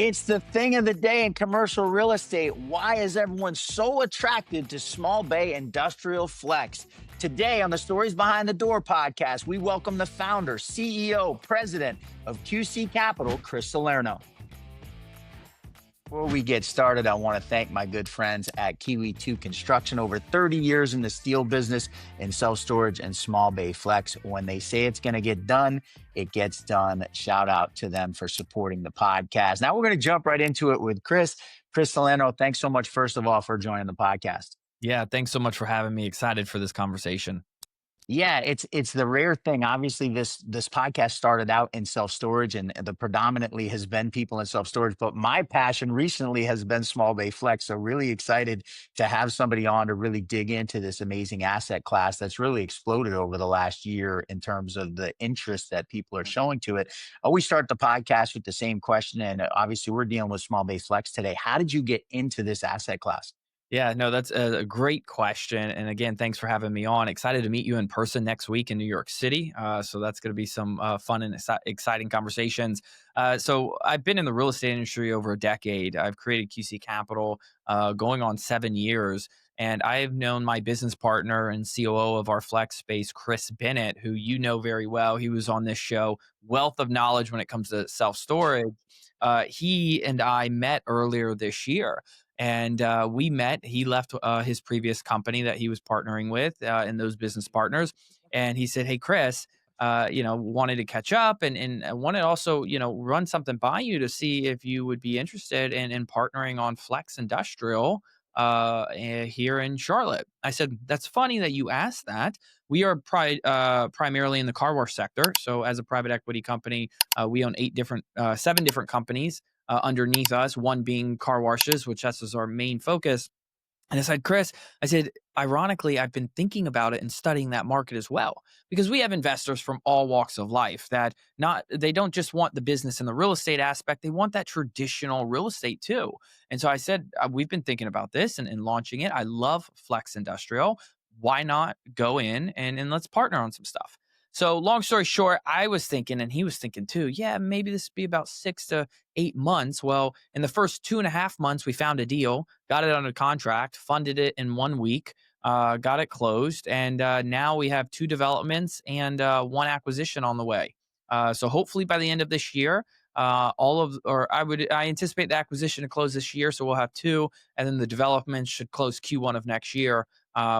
It's the thing of the day in commercial real estate. Why is everyone so attracted to small bay industrial flex? Today on the Stories Behind the Door podcast, we welcome the founder, CEO, president of QC Capital, Chris Salerno. Before we get started, I want to thank my good friends at Kiwi 2 Construction. Over 30 years in the steel business in self-storage and small bay flex. When they say it's going to get done, it gets done. Shout out to them for supporting the podcast. Now we're going to jump right into it with Chris. Chris Salerno, thanks so much, first of all, for joining the podcast. Yeah, thanks so much for having me. Excited for this conversation. Yeah, it's the rare thing. Obviously, this podcast started out in self-storage, and the predominantly has been people in self-storage. But my passion recently has been small bay flex. So really excited to have somebody on to really dig into this amazing asset class that's really exploded over the last year in terms of the interest that people are showing to it. I always start the podcast with the same question, and obviously we're dealing with small bay flex today. How did you get into this asset class? Yeah, no, that's a great question. And again, thanks for having me on. Excited to meet you in person next week in New York City. So that's going to be some fun and exciting conversations. So I've been in the real estate industry over a decade. I've created QC Capital going on 7 years. And I've known my business partner and COO of our flex space, Chris Bennett, who you know very well. He was on this show, wealth of knowledge when it comes to self-storage. He and I met earlier this year. And we met. He left his previous company that he was partnering with and those business partners. And he said, "Hey, Chris, wanted to catch up and I wanted to also, run something by you to see if you would be interested in partnering on Flex Industrial here in Charlotte." I said, "That's funny that you asked that. We are primarily in the car wash sector. So as a private equity company, we own 7 different companies underneath us, one being car washes, which that's our main focus." And I said, "Chris," I said, "ironically, I've been thinking about it and studying that market as well, because we have investors from all walks of life that they don't just want the business and the real estate aspect. They want that traditional real estate too." And so I said, "We've been thinking about this and launching it. I love Flex Industrial. Why not go in and let's partner on some stuff?" So long story short, I was thinking, and he was thinking too, yeah, maybe this would be about 6 to 8 months. Well, in the first 2.5 months, we found a deal, got it under contract, funded it in 1 week, got it closed. And now we have 2 developments and 1 acquisition on the way. So hopefully by the end of this year, I anticipate the acquisition to close this year. So we'll have 2, and then the development should close Q1 of next year.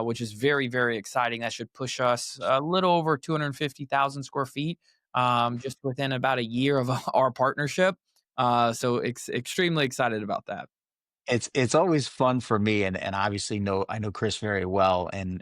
Which is very, very exciting. That should push us a little over 250,000 square feet just within about a year of our partnership. So extremely excited about that. It's always fun for me, and obviously I know Chris very well, and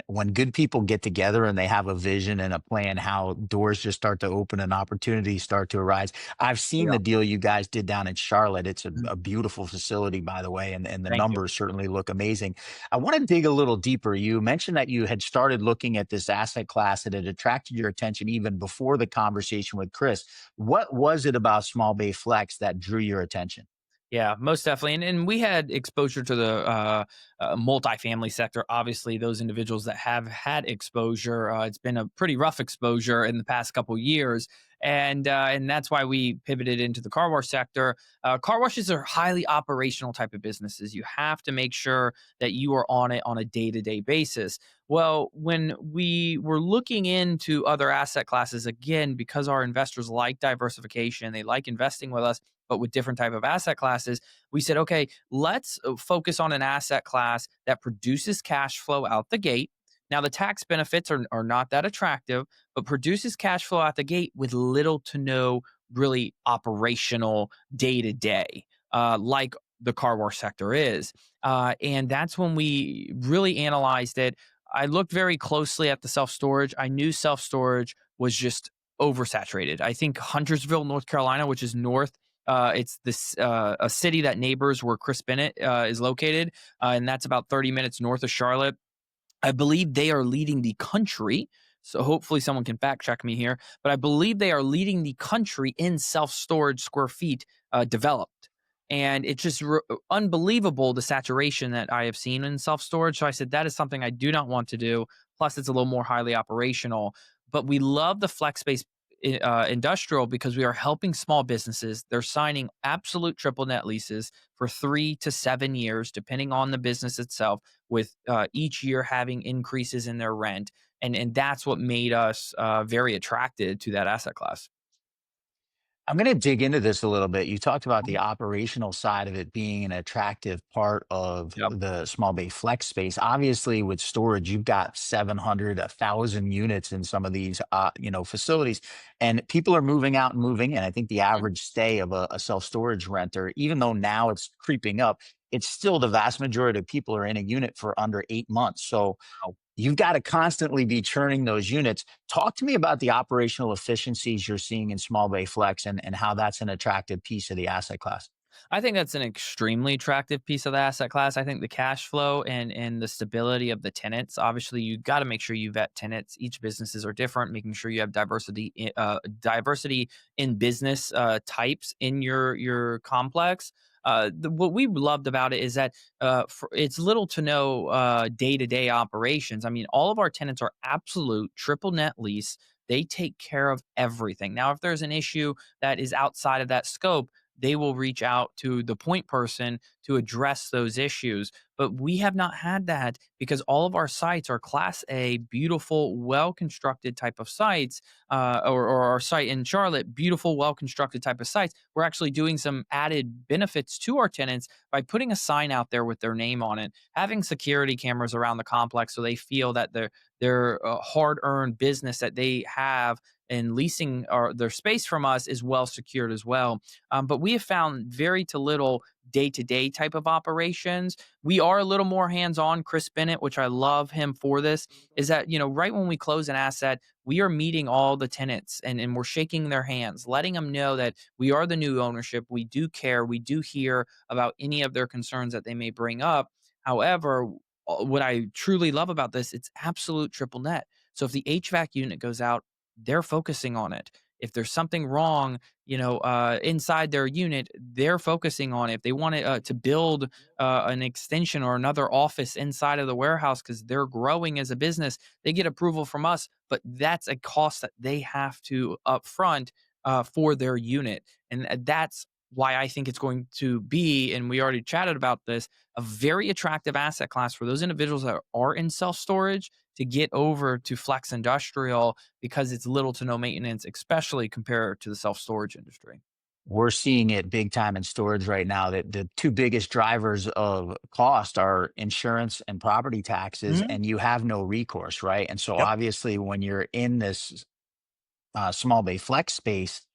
when good people get together and they have a vision and a plan, how doors just start to open and opportunities start to arise. I've seen Yeah. the deal you guys did down in Charlotte. It's Mhm. a beautiful facility, by the way, and the Thank you. numbers certainly look amazing. I want to dig a little deeper. You mentioned that you had started looking at this asset class that had attracted your attention even before the conversation with Chris. What was it about small bay flex that drew your attention? Yeah, most definitely. And we had exposure to the multifamily sector. Obviously, those individuals that have had exposure, it's been a pretty rough exposure in the past couple years. And that's why we pivoted into the car wash sector. Car washes are highly operational type of businesses. You have to make sure that you are on it on a day-to-day basis. Well, when we were looking into other asset classes, again, because our investors like diversification, they like investing with us, but with different type of asset classes, we said, okay, let's focus on an asset class that produces cash flow out the gate. Now, the tax benefits are not that attractive, but produces cash flow out the gate with little to no really operational day to day, like the car wash sector is. And that's when we really analyzed it. I looked very closely at the self storage. I knew self storage was just oversaturated. I think Huntersville, North Carolina, which is north, it's this a city that neighbors where Chris Bennett is located, and that's about 30 minutes north of Charlotte. I believe they are leading the country. So hopefully someone can fact check me here, but I believe they are leading the country in self-storage square feet developed. And it's just unbelievable the saturation that I have seen in self-storage. So I said, that is something I do not want to do. Plus, it's a little more highly operational. But we love the flex space industrial because we are helping small businesses. They're signing absolute triple net leases for 3 to 7 years, depending on the business itself, with each year having increases in their rent. And that's what made us very attracted to that asset class. I'm going to dig into this a little bit. You talked about the operational side of it being an attractive part of Yep. the small bay flex space. Obviously, with storage, you've got 700, 1,000 units in some of these, facilities, and people are moving out and moving in. I think the average stay of a self storage renter, even though now it's creeping up, it's still the vast majority of people are in a unit for under 8 months. So you've got to constantly be churning those units. Talk to me about the operational efficiencies you're seeing in small bay flex and how that's an attractive piece of the asset class. I think that's an extremely attractive piece of the asset class. I think the cash flow and the stability of the tenants. Obviously, you got to make sure you vet tenants. Each businesses are different. Making sure you have diversity in business types in your complex. What we loved about it is that it's little to no day to day operations. I mean, all of our tenants are absolute triple net lease. They take care of everything. Now, if there's an issue that is outside of that scope, they will reach out to the point person to address those issues. But we have not had that because all of our sites are Class A, beautiful, well constructed type of sites, or our site in Charlotte, beautiful, well constructed type of sites. We're actually doing some added benefits to our tenants by putting a sign out there with their name on it, having security cameras around the complex so they feel that their hard earned business that they have and leasing their space from us is well secured as well. But we have found very to little day to day type of operations. We are a little more hands on. Chris Bennett, which I love him for this, is that, right when we close an asset, we are meeting all the tenants and we're shaking their hands, letting them know that we are the new ownership. We do care. We do hear about any of their concerns that they may bring up. However, what I truly love about this, it's absolute triple net. So if the HVAC unit goes out, they're focusing on it. If there's something wrong, inside their unit, they're focusing on it. If they want to build an extension or another office inside of the warehouse because they're growing as a business, they get approval from us, but that's a cost that they have to upfront for their unit, and that's why I think it's going to be, and we already chatted about this, a very attractive asset class for those individuals that are in self storage to get over to flex industrial because it's little to no maintenance, especially compared to the self storage industry. We're seeing it big time in storage right now that the two biggest drivers of cost are insurance and property taxes, Mhm. and you have no recourse, right? And so Yep. obviously, when you're in this small bay flex space,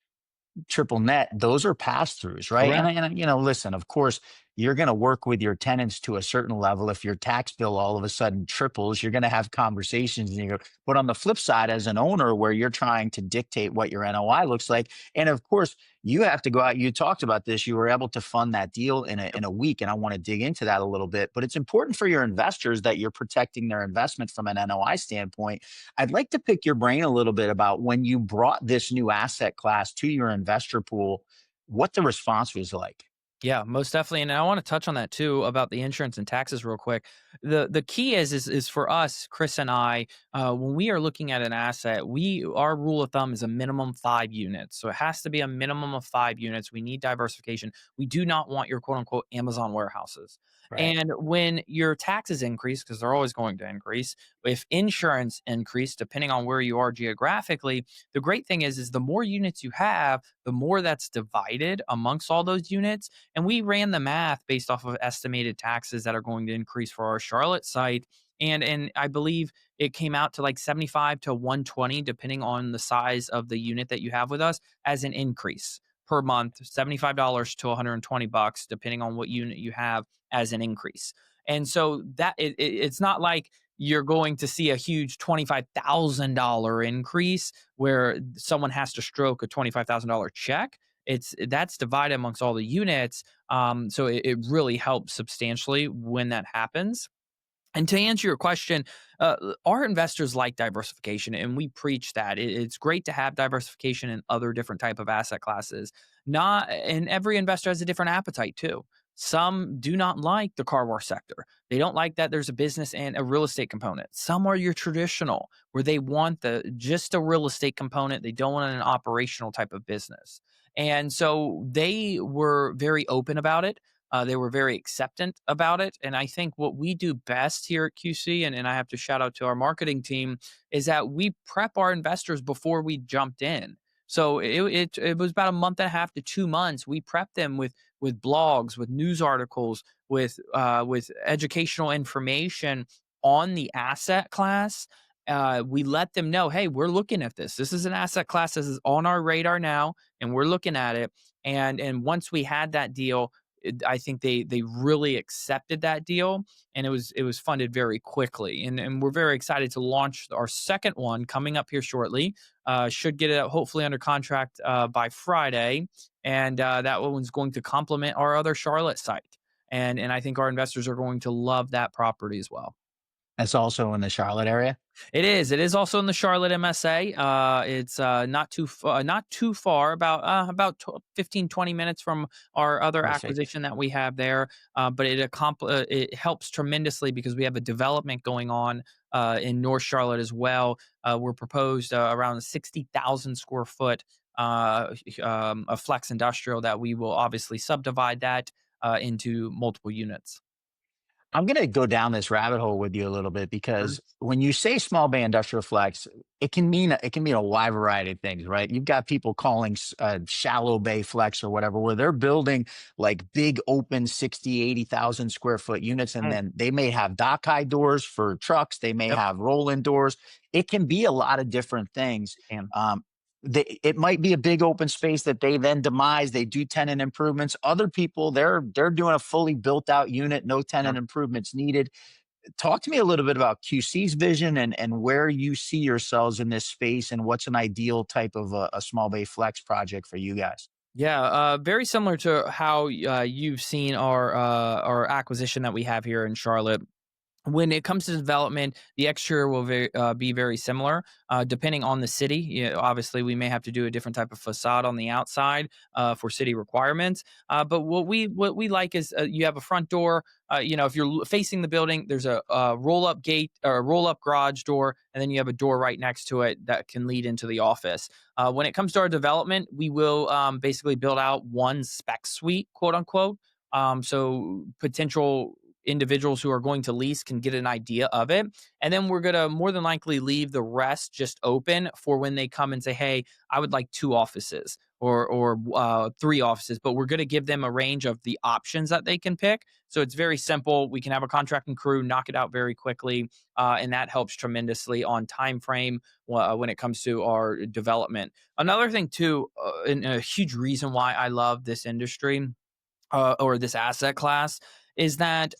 triple net, those are pass-throughs, right? Correct. Listen, of course, you're going to work with your tenants to a certain level. If your tax bill all of a sudden triples, you're going to have conversations and you go, but on the flip side, as an owner, where you're trying to dictate what your NOI looks like, and of course, you have to go out. You talked about this. You were able to fund that deal in a Yep. in a week, and I want to dig into that a little bit. But it's important for your investors that you're protecting their investment from an NOI standpoint. I'd like to pick your brain a little bit about when you brought this new asset class to your investor pool, what the response was like. Yeah, most definitely, and I want to touch on that too about the insurance and taxes real quick. The key is for us, Chris and I, when we are looking at an asset, our rule of thumb is a minimum 5 units. So it has to be a minimum of 5 units. We need diversification. We do not want your quote unquote Amazon warehouses. Right. And when your taxes increase, because they're always going to increase, if insurance increase, depending on where you are geographically, the great thing is the more units you have, the more that's divided amongst all those units, and we ran the math based off of estimated taxes that are going to increase for our Charlotte site. And I believe it came out to like 75 to 120, depending on the size of the unit that you have with us, as an increase per month, $75 to $120, depending on what unit you have as an increase. And so it's not like you're going to see a huge $25,000 increase where someone has to stroke a $25,000 check. That's divided amongst all the units, so it really helps substantially when that happens. And to answer your question, our investors like diversification, and we preach that it's great to have diversification in other different type of asset classes. Not, and every investor has a different appetite too. Some do not like the car wash sector. They don't like that there's a business and a real estate component. Some are your traditional, where they want the just a real estate component. They don't want an operational type of business. And so they were very open about it. They were very acceptant about it. And I think what we do best here at QC, and I have to shout out to our marketing team, is that we prep our investors before we jumped in. So it was about a month and a half to 2 months. We prepped them with blogs, with news articles, with educational information on the asset class. We let them know, hey, we're looking at this. This is an asset class. This is on our radar now, and we're looking at it. And once we had that deal, I think they really accepted that deal, and it was funded very quickly. And we're very excited to launch our second one coming up here shortly. Should get it hopefully under contract by Friday, and that one's going to complement our other Charlotte site. And I think our investors are going to love that property as well. That's also in the Charlotte area. It is. It is also in the Charlotte MSA. It's not too far, about 15, 20 minutes from our other Perfect. acquisition that we have there. But it helps tremendously because we have a development going on in North Charlotte as well. We're proposed around a 60,000 square foot a flex industrial that we will obviously subdivide that into multiple units. I'm going to go down this rabbit hole with you a little bit Sure. because when you say small bay industrial flex, it can mean a wide variety of things, right? You've got people calling shallow bay flex or whatever, where they're building like big open 60, 80,000 square foot units, and Mm, then they may have dock high doors for trucks, they may yep. have roll in doors. It can be a lot of different things. And It might be a big open space that they then demise. They do tenant improvements. Other people, they're doing a fully built out unit, no tenant improvements needed. Talk to me a little bit about QC's vision and where you see yourselves in this space and what's an ideal type of a small bay flex project for you guys. Yeah, very similar to how you've seen our acquisition that we have here in Charlotte. When it comes to development, the exterior will be very similar, depending on the city. Obviously, we may have to do a different type of facade on the outside for city requirements. But what we like is you have a front door. If you're facing the building, there's a roll up gate or a roll up garage door, and then you have a door right next to it that can lead into the office. When it comes to our development, we will basically build out one spec suite, quote unquote. So potential individuals who are going to lease can get an idea of it. And then we're going to more than likely leave the rest just open for when they come and say, hey, I would like two offices or three offices, but we're going to give them a range of the options that they can pick. So it's very simple. We can have a contracting crew, knock it out very quickly. And that helps tremendously on time frame when it comes to our development. Another thing too, and a huge reason why I love this industry or this asset class is that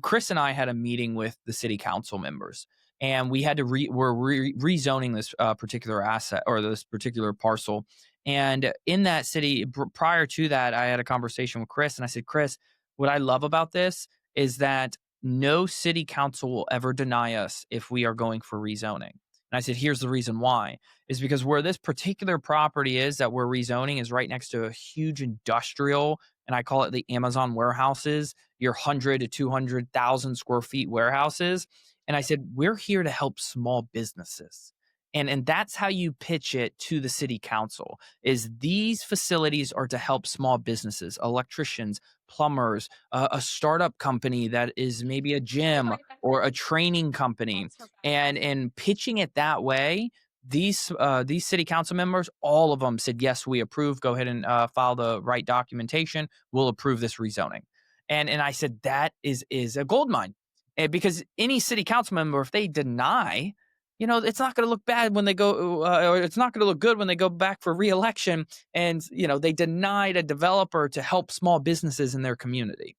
Chris and I had a meeting with the city council members, and we had to rezoning this particular asset or this particular parcel. And in that city, prior to that, I had a conversation with Chris, and I said, Chris, what I love about this is that no city council will ever deny us if we are going for rezoning. And I said, here's the reason why is because where this particular property is that we're rezoning is right next to a huge industrial, and I call it the Amazon warehouses, your 100 to 200,000 square feet warehouses. And I said, we're here to help small businesses. And that's how you pitch it to the city council is these facilities are to help small businesses, electricians, plumbers, a startup company that is maybe a gym or a training company. And pitching it that way, these city council members, all of them said, yes, we approve. Go ahead and file the right documentation. We'll approve this rezoning. And I said, that is a gold mine. Because any city council member, if they deny, it's not going to look bad when they go, or it's not going to look good when they go back for reelection. And, they denied a developer to help small businesses in their community.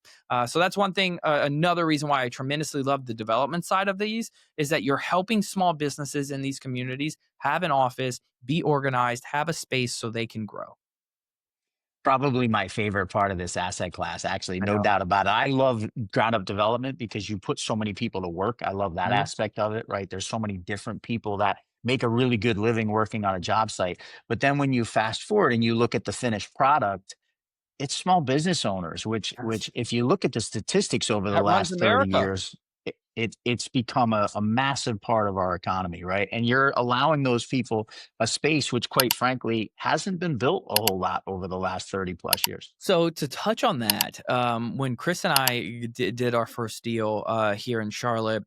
So that's one thing. Another reason why I tremendously love the development side of these is that you're helping small businesses in these communities have an office, be organized, have a space so they can grow. Probably my favorite part of this asset class, actually, I no know. doubt about it. I love ground up development because you put so many people to work. I love that Mhm. aspect of it, right? There's so many different people that make a really good living working on a job site. But then when you fast forward and you look at the finished product, it's small business owners, Yes. which if you look at the statistics over the That runs last 30 America. years, it's become a massive part of our economy, right? And you're allowing those people a space which, quite frankly, hasn't been built a whole lot over the last 30 plus years. So to touch on that, when Chris and I did our first deal here in Charlotte,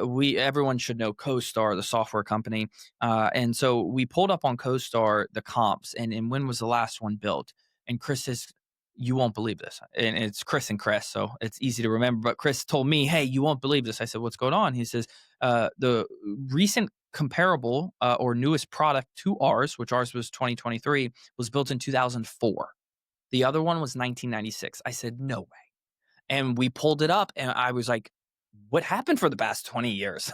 we everyone should know CoStar, the software company, and so we pulled up on CoStar the comps, and when was the last one built? And Chris says, "You won't believe this," and it's Chris and Chris, so it's easy to remember. But Chris told me, "Hey, you won't believe this." I said, "What's going on?" He says, "The recent." Comparable or newest product to ours, which ours was 2023, was built in 2004. The other one was 1996. I said, "No way." And we pulled it up and I was like, "What happened for the past 20 years?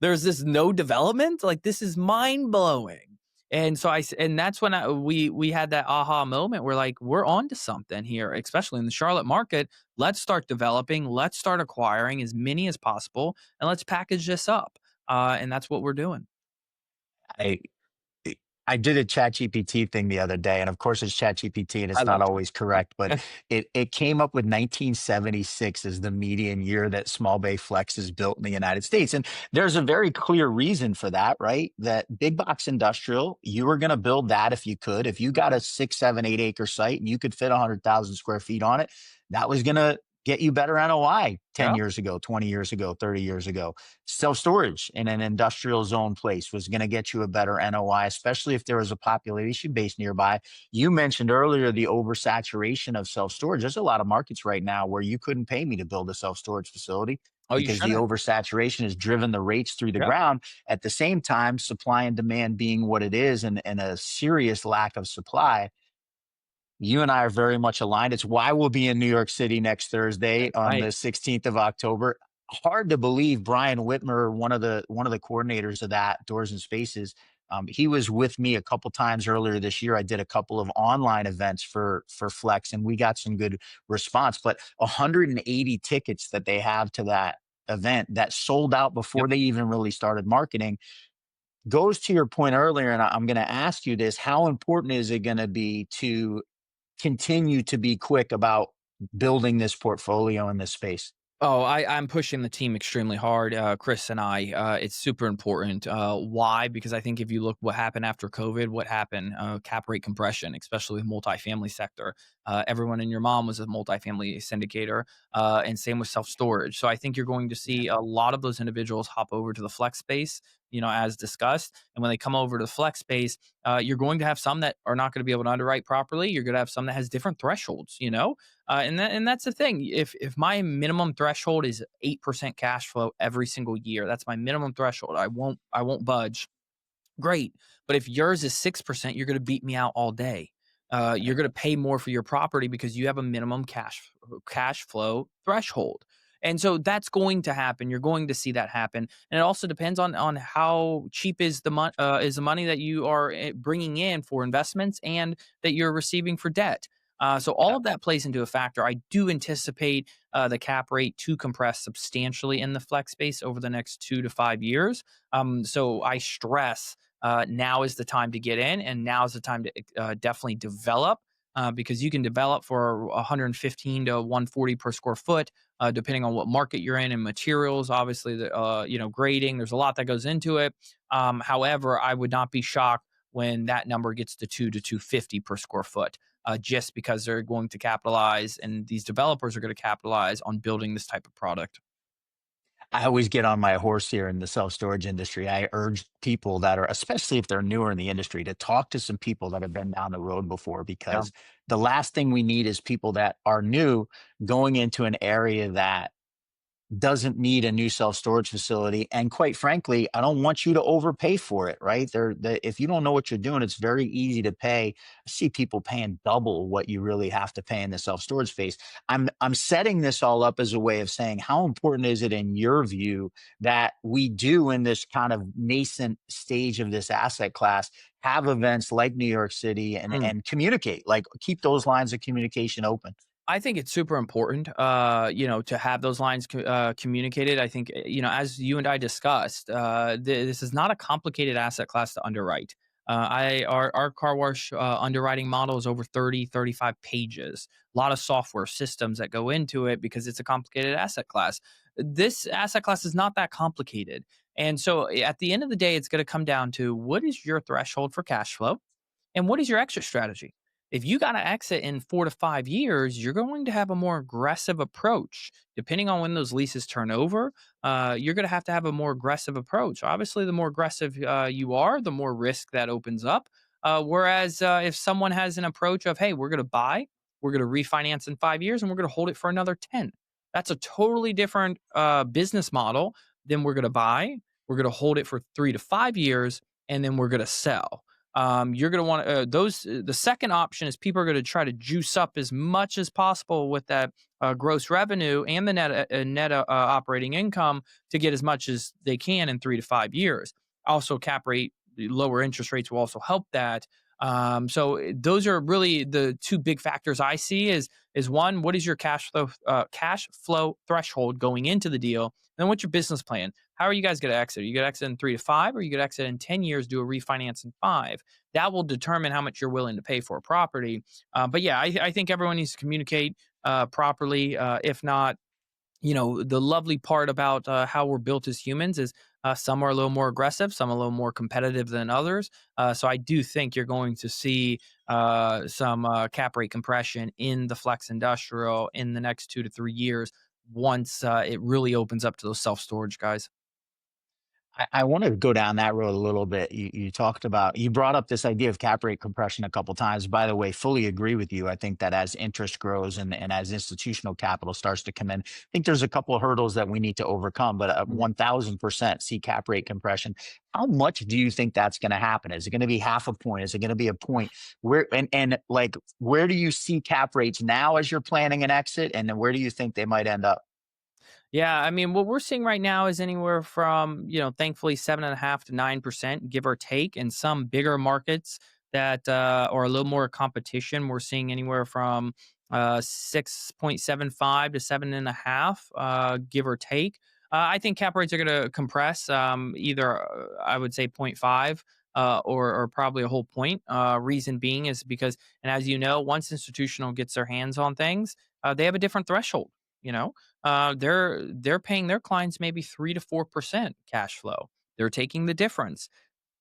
There's this no development? Like this is mind-blowing." And so and that's when we had that aha moment. We're like, "We're on to something here, especially in the Charlotte market. Let's start developing, let's start acquiring as many as possible, and let's package this up." And that's what we're doing. I I did a ChatGPT thing the other day, and of course it's ChatGPT and I it's not love always correct, but it. it came up with 1976 as the median year that small bay flex is built in the United States. And there's a very clear reason for that, right? That big box industrial, you were going to build that if you could. If you got a 6, 7, 8 acre site and you could fit 100,000 square feet on it, that was going to get you better NOI 10 Yeah. years ago, 20 years ago, 30 years ago. Self storage in an industrial zone place was going to get you a better NOI, especially if there was a population base nearby. You mentioned earlier the oversaturation of self storage. There's a lot of markets right now where you couldn't pay me to build a self storage facility Oh, you because the shouldn't. oversaturation has driven the rates through the Yep. ground. At the same time, supply and demand being what it is, and a serious lack of supply, you and I are very much aligned. It's why we'll be in New York City next Thursday That's on right. the 16th of October. Hard to believe Brian Whitmer, one of the coordinators of that Doors and Spaces. He was with me a couple times earlier this year. I did a couple of online events for Flex, and we got some good response. But 180 tickets that they have to that event that sold out Yep. before they even really started marketing goes to your point earlier. And I'm going to ask you this: how important is it going to be to continue to be quick about building this portfolio in this space? Oh, I'm pushing the team extremely hard, Chris and I. It's super important. Why? Because I think if you look what happened after COVID, what happened? Cap rate compression, especially with multifamily sector. Everyone and your mom was a multifamily syndicator, and same with self storage. So I think you're going to see a lot of those individuals hop over to the flex space, as discussed. And when they come over to the flex space, you're going to have some that are not going to be able to underwrite properly. You're going to have some that has different thresholds. And that's the thing. If my minimum threshold is 8% cash flow every single year, that's my minimum threshold. I won't budge. Great. But if yours is 6%, you're going to beat me out all day. You're going to pay more for your property because you have a minimum cash flow threshold. And so that's going to happen. You're going to see that happen, and it also depends on how cheap is the money that you are bringing in for investments and that you're receiving for debt. So all of that plays into a factor. I do anticipate the cap rate to compress substantially in the flex space over the next 2 to 5 years. So I stress now is the time to get in, and now is the time to definitely develop. Because you can develop for 115 to 140 per square foot, depending on what market you're in and materials. Obviously, the grading. There's a lot that goes into it. However, I would not be shocked when that number gets to 2 to 250 per square foot, just because they're going to capitalize, and these developers are going to capitalize on building this type of product. I always get on my horse here in the self storage industry. I urge people that are, especially if they're newer in the industry, to talk to some people that have been down the road before, Yeah. because the last thing we need is people that are new going into an area that doesn't need a new self-storage facility. And quite frankly, I don't want you to overpay for it, right? If you don't know what you're doing, it's very easy to pay. I see people paying double what you really have to pay in the self-storage space. I'm setting this all up as a way of saying, how important is it in your view that we do, in this kind of nascent stage of this asset class, have events like New York City, and communicate, like keep those lines of communication open? I think it's super important, to have those lines communicated. I think, as you and I discussed, this is not a complicated asset class to underwrite. Our car wash underwriting model is over 30, 35 pages. A lot of software systems that go into it because it's a complicated asset class. This asset class is not that complicated. And so at the end of the day, it's going to come down to what is your threshold for cash flow? And what is your exit strategy? If you got to exit in 4 to 5 years, you're going to have a more aggressive approach. Depending on when those leases turn over, you're going to have a more aggressive approach. Obviously, the more aggressive you are, the more risk that opens up. Whereas if someone has an approach of, hey, we're going to buy, we're going to refinance in 5 years, and we're going to hold it for another 10, that's a totally different business model than we're going to buy. We're going to hold it for 3 to 5 years, and then we're going to sell. You're going to want those. The second option is people are going to try to juice up as much as possible with that gross revenue and the net operating income to get as much as they can in 3 to 5 years. Also, cap rate, lower interest rates will also help that. So those are really the two big factors I see. Is one, what is your cash flow threshold going into the deal? Then what's your business plan? How are you guys going to exit? Are you going to exit in 3 to 5, or are you going to exit in 10 years, do a refinance in 5? That will determine how much you're willing to pay for a property. But yeah, I think everyone needs to communicate properly. If not, the lovely part about how we're built as humans is some are a little more aggressive, some a little more competitive than others. So I do think you're going to see some cap rate compression in the flex industrial in the next 2 to 3 years once it really opens up to those self storage guys. I want to go down that road a little bit. You brought up this idea of cap rate compression a couple times. By the way, fully agree with you. I think that as interest grows, and as institutional capital starts to come in, I think there's a couple of hurdles that we need to overcome. But 1000% see cap rate compression. How much do you think that's going to happen? Is it going to be half a point? Is it going to be a point? Where do you see cap rates now as you're planning an exit, and then where do you think they might end up? Yeah, I mean, what we're seeing right now is anywhere from, thankfully 7.5 to 9%, give or take. In some bigger markets that are a little more competition, we're seeing anywhere from 6.75 to 7.5, give or take. I think cap rates are going to compress, either I would say point 0.5. Or probably a whole point. Reason being is because, and as you know, once institutional gets their hands on things, they have a different threshold. You know, they're paying their clients maybe 3 to 4% cash flow. They're taking the difference.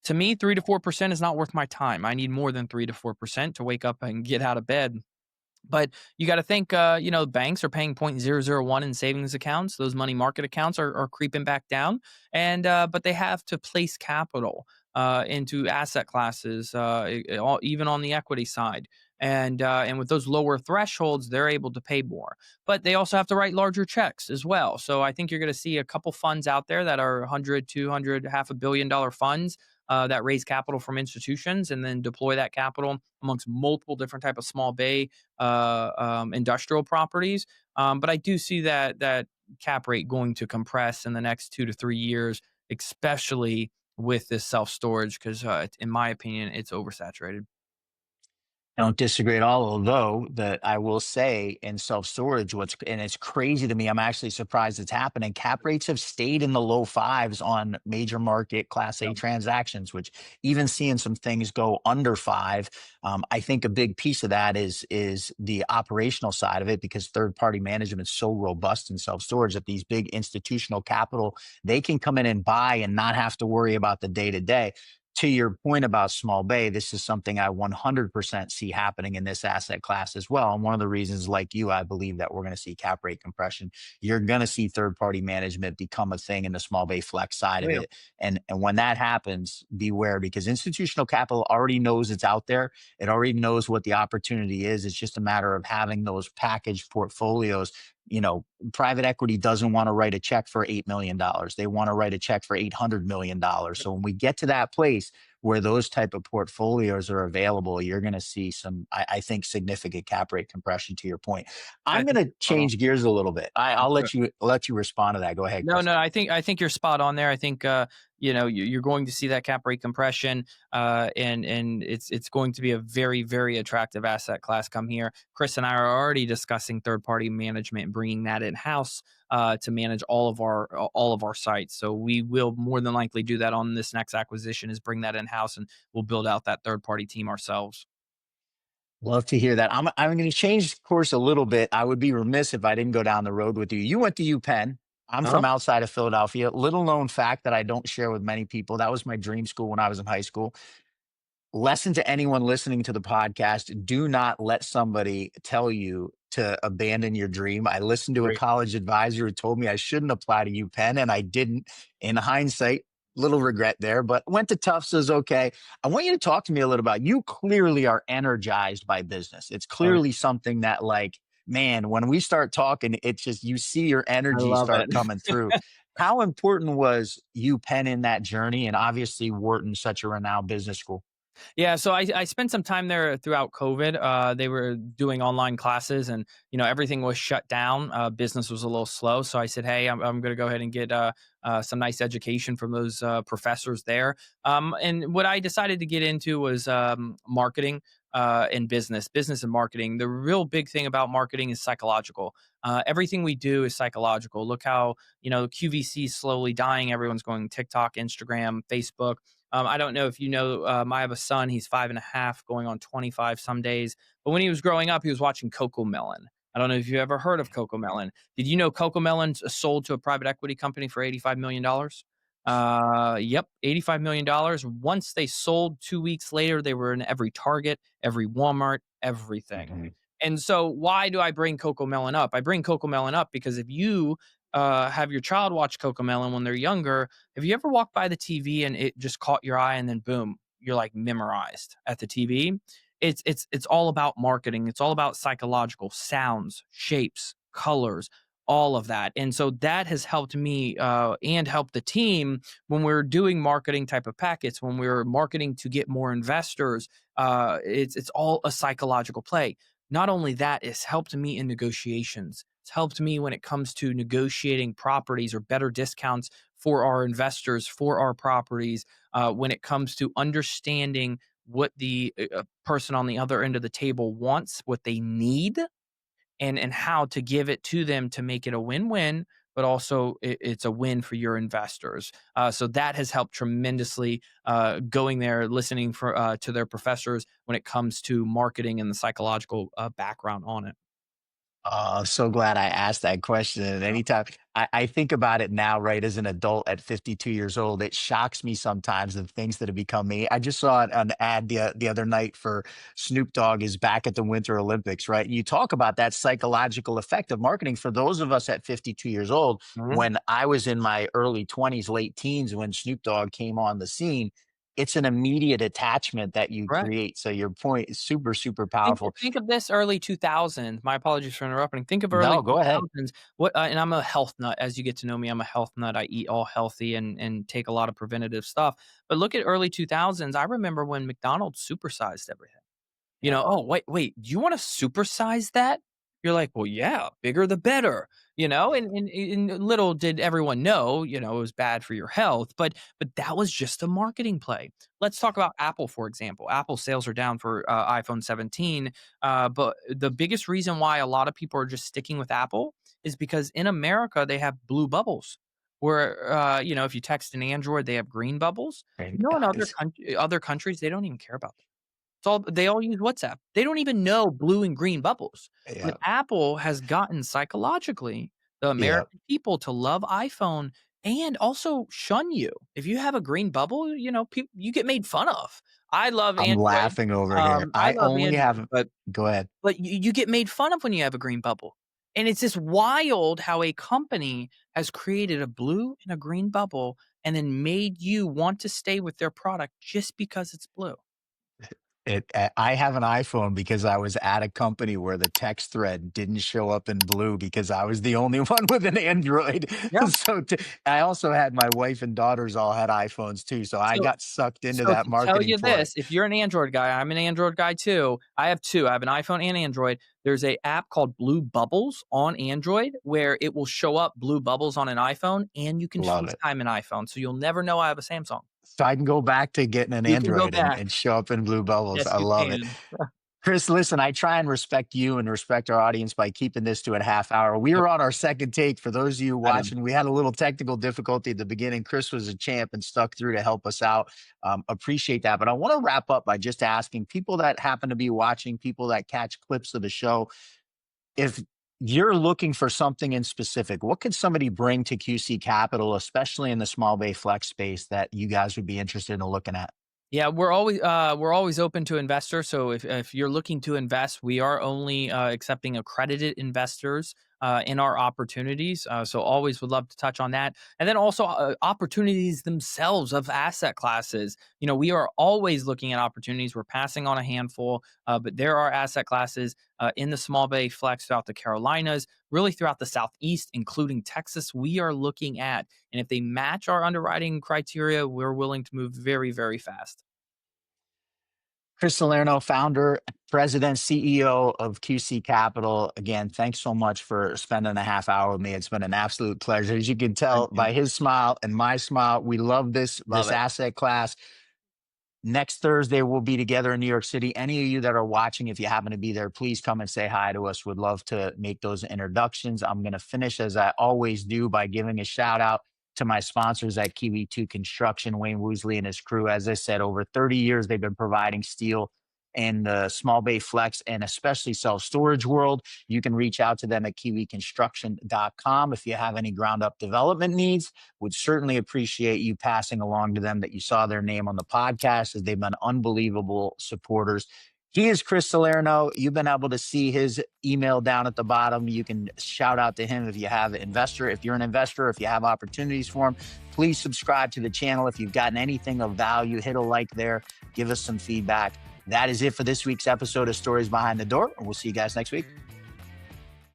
To me, 3 to 4% is not worth my time. I need more than 3 to 4% to wake up and get out of bed. But you got to think, banks are paying 0.001 in savings accounts. Those money market accounts are creeping back down, and but they have to place capital into asset classes, even on the equity side. And with those lower thresholds, they're able to pay more. But they also have to write larger checks as well. So I think you're going to see a couple funds out there that are 100, 200, $500 million funds that raise capital from institutions and then deploy that capital amongst multiple different type of small bay industrial properties. But I do see that cap rate going to compress in the next 2 to 3 years, especially with this self storage, because in my opinion, it's oversaturated. I don't disagree at all. Although that I will say in self storage, it's crazy to me. I'm actually surprised it's happening. Cap rates have stayed in the low fives on major market Class A transactions, which even seeing some things go under five. I think a big piece of that is the operational side of it, because third party management is so robust in self storage that these big institutional capital, they can come in and buy and not have to worry about the day to day. To your point about small bay, this is something I 100% see happening in this asset class as well. And one of the reasons, like you, I believe that we're going to see cap rate compression. You're going to see third party management become a thing in the small bay flex side Oh, of yeah. it. And when that happens, beware, because institutional capital already knows it's out there. It already knows what the opportunity is. It's just a matter of having those packaged portfolios private equity doesn't want to write a check for $8 million. They want to write a check for $800 million. So when we get to that place where those type of portfolios are available, you're going to see some, I think, significant cap rate compression. To your point, I I'm going think to you're spot on. change gears a little bit. I'll let you respond to that. Go ahead, No, Chris. no, I think you're spot on there. I think you're going to see that cap rate compression, and it's going to be a very very attractive asset class come here. Chris and I are already discussing third party management and bringing that in house to manage all of our sites. So we will more than likely do that on this next acquisition. Is bring that in house, and we'll build out that third party team ourselves. Love to hear that. I'm going to change course a little bit. I would be remiss if I didn't go down the road with you. You went to UPenn. I'm Uh-huh. from outside of Philadelphia. Little known fact that I don't share with many people. That was my dream school when I was in high school. Lesson to anyone listening to the podcast: do not let somebody tell you to abandon your dream. I listened to a Great. college advisor who told me I shouldn't apply to UPenn, and I didn't. In hindsight, little regret there, but went to Tufts, is okay. I want you to talk to me a little about, you clearly are energized by business. It's Oh, clearly something that, like, man, when we start talking, it's just, you see your I energy love it. start coming through. How important was UPenn in that journey? And obviously Wharton, such a renowned business school. Yeah, so I spent some time there throughout COVID. They were doing online classes, and everything was shut down. Business was a little slow, so I said, "Hey, I'm going to go ahead and get some nice education from those professors there." And what I decided to get into was marketing and business and marketing. The real big thing about marketing is psychological. Everything we do is psychological. Look how QVC is slowly dying. Everyone's going TikTok, Instagram, Facebook. I don't know if you know, I have a son. He's 5.5, going on 25 some days. But when he was growing up, he was watching Coco Melon. I don't know if you ever heard of Coco Melon. Did you know Coco Melon's sold to a private equity company for $85 million? Yep, $85 million. Once they sold, 2 weeks later, they were in every Target, every Walmart, everything. Mhm. And so, why do I bring Coco Melon up? I bring Coco Melon up because if you have your child watch Coco Melon when they're younger, have you ever walked by the TV and it just caught your eye and then boom, you're like memorized at the TV? It's all about marketing. It's all about psychological sounds, shapes, colors, all of that. And so that has helped me and helped the team when we're doing marketing type of packets, when we're marketing to get more investors. It's all a psychological play. Not only that, it's helped me in negotiations. It's helped me when it comes to negotiating properties or better discounts for our investors, for our properties, when it comes to understanding what the person on the other end of the table wants, what they need, and how to give it to them to make it a win-win, but also it's a win for your investors. So that has helped tremendously. Going there, listening to their professors when it comes to marketing and the psychological background on it. Oh, I'm so glad I asked that question. And Yeah. anytime I think about it now, right, as an adult at 52 years old, it shocks me sometimes the things that have become me. I just saw an ad the other night for Snoop Dogg is back at the Winter Olympics, right? You talk about that psychological effect of marketing for those of us at 52 years old. Mhm. When I was in my early 20s, late teens, when Snoop Dogg came on the scene, it's an immediate attachment that you Correct. create. So your point is super, super Think powerful. think of this early 2000s. My apologies for interrupting. Think of early No, go ahead. 2000s. And I'm a health nut. As you get to know me, I'm a health nut. I eat all healthy and take a lot of preventative stuff. But look at early 2000s. I remember when McDonald's supersized everything. "Oh, wait, you wanna supersize that?" You're like, "Well, yeah, bigger the better," and little did everyone know, it was bad for your health, but that was just a marketing play. Let's talk about Apple, for example. Apple sales are down for, iPhone 17, but the biggest reason why a lot of people are just sticking with Apple is because in America, they have blue bubbles, where, if you text an Android, they have green bubbles. Right. In other countries, they don't even care about that. They all use WhatsApp. They don't even know blue and green bubbles. But Yeah. Apple has gotten psychologically the Yeah. American people to love iPhone and also shun you. If you have a green bubble, you get made fun of. I love I'm Android. laughing over here. I I love only Android, have but Go ahead. you get made fun of when you have a green bubble. And it's just wild how a company has created a blue and a green bubble and then made you want to stay with their product just because it's blue. I have an iPhone because I was at a company where the text thread didn't show up in blue because I was the only one with an Android. Yeah. So I also had my wife and daughters all had iPhones too, so I So got sucked into So that to tell marketing you ploy. this, if you're an Android guy, I'm an Android guy too. I have 2. I have an iPhone and Android. There's a app called Blue Bubbles on Android where it will show up blue bubbles on an iPhone, and you can Love it. FaceTime an iPhone, so you'll never know I have a Samsung. So I can go back to getting an You can go Android and, back. and show up in blue bubbles. Yes, I you love it. can. Chris, listen, I try and respect you and respect our audience by keeping this to a half hour. We Yep, are on our second take. For those of you got him. watching, we had a little technical difficulty at the beginning. Chris was a champ and stuck through to help us out. Appreciate that. But I want to wrap up by just asking people that happen to be watching, people that catch clips of the show, if you're looking for something in specific, what could somebody bring to QC Capital, especially in the small bay flex space, that you guys would be interested in looking at? Yeah, we're always open to investors. So if you're looking to invest, we are only accepting accredited investors in our opportunities. So always would love to touch on that, and then also opportunities themselves of asset classes. We are always looking at opportunities. We're passing on a handful, but there are asset classes in the small bay flex throughout the Carolinas, really throughout the Southeast, including Texas. We are looking at, and if they match our underwriting criteria, we're willing to move very, very fast. Chris Salerno, founder, president, CEO of QC Capital. Again, thanks so much for spending a half hour with me. It's been an absolute pleasure. As you can tell Thank you. by his smile and my smile, we love this Love this it. asset class. Next Thursday, we'll be together in New York City. Any of you that are watching, if you happen to be there, please come and say hi to us. Would love to make those introductions. I'm going to finish, as I always do, by giving a shout out to my sponsors at Kiwi 2 Construction, Wayne Woosley and his crew. As I said, over 30 years, they've been providing steel in the small bay flex and especially self storage world. You can reach out to them at kiwiconstruction.com if you have any ground up development needs. Would certainly appreciate you passing along to them that you saw their name on the podcast, as they've been unbelievable supporters. He is Chris Salerno. You've been able to see his email down at the bottom. You can shout out to him if you have an investor. If you're an investor, if you have opportunities for him, please subscribe to the channel. If you've gotten anything of value, hit a like there. Give us some feedback. That is it for this week's episode of Stories Behind the Door. And we'll see you guys next week.